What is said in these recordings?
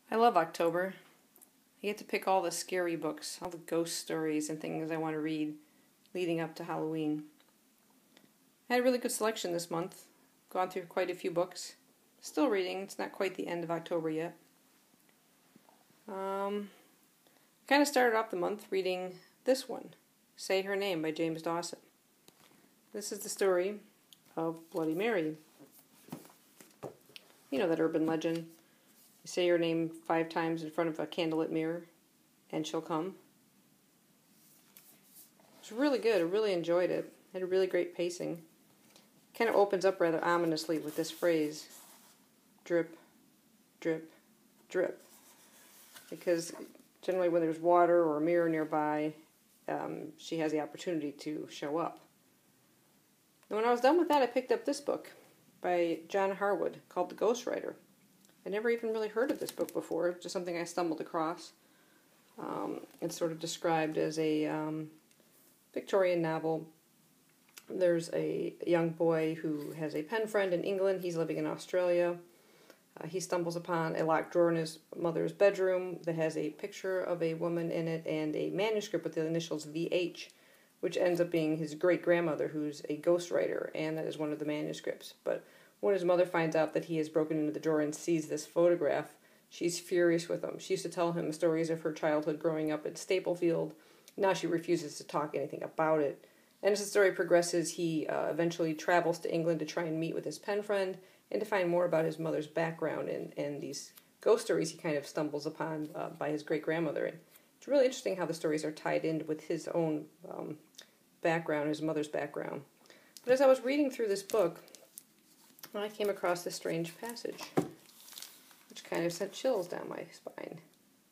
I love October. I get to pick all the scary books, all the ghost stories and things I want to read leading up to Halloween. I had a really good selection this month. Gone through quite a few books. Still reading. It's not quite the end of October yet. Kind of started off the month reading this one, Say Her Name by James Dawson. This is the story of Bloody Mary. You know that urban legend. You say your name 5 times in front of a candlelit mirror, and she'll come. It's really good. I really enjoyed it. Had a really great pacing. Kind of opens up rather ominously with this phrase, drip, drip, drip. Because generally when there's water or a mirror nearby, she has the opportunity to show up. And when I was done with that, I picked up this book by John Harwood called The Ghostwriter. I never even really heard of this book before, just something I stumbled across. It's sort of described as a Victorian novel. There's a young boy who has a pen friend in England. He's living in Australia. He stumbles upon a locked drawer in his mother's bedroom that has a picture of a woman in it and a manuscript with the initials VH, which ends up being his great-grandmother, who's a ghostwriter, and that is one of the manuscripts. But when his mother finds out that he has broken into the drawer and sees this photograph, she's furious with him. She used to tell him stories of her childhood growing up in Staplefield. Now she refuses to talk anything about it. And as the story progresses, he eventually travels to England to try and meet with his pen friend and to find more about his mother's background and these ghost stories he kind of stumbles upon by his great-grandmother. And it's really interesting how the stories are tied in with his own background, his mother's background. But as I was reading through this book, I came across this strange passage, which kind of sent chills down my spine.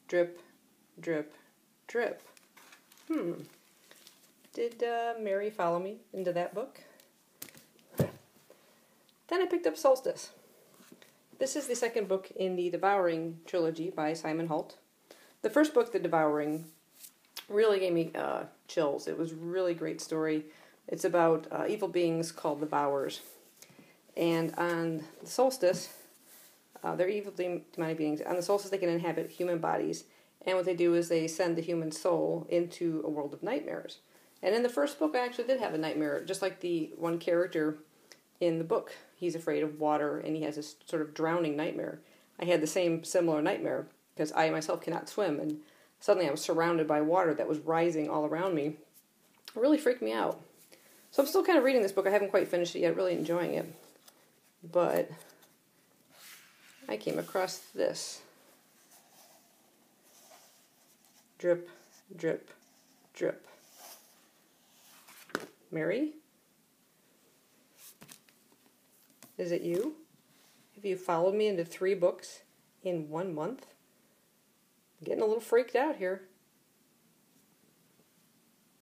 Drip, drip, drip. Did Mary follow me into that book? Then I picked up Solstice. This is the second book in the Devouring trilogy by Simon Holt. The first book, The Devouring, really gave me chills. It was a really great story. It's about evil beings called the Devourers. And on the Solstice, they're evil demonic beings. On the Solstice, they can inhabit human bodies. And what they do is they send the human soul into a world of nightmares. And in the first book, I actually did have a nightmare, just like the one character in the book. He's afraid of water, and he has this sort of drowning nightmare. I had the same similar nightmare, because I myself cannot swim, and suddenly I was surrounded by water that was rising all around me. It really freaked me out. So I'm still kind of reading this book. I haven't quite finished it yet, really enjoying it. But I came across this. Drip, drip, drip. Mary? Is it you? Have you followed me into 3 books in 1 month? I'm getting a little freaked out here.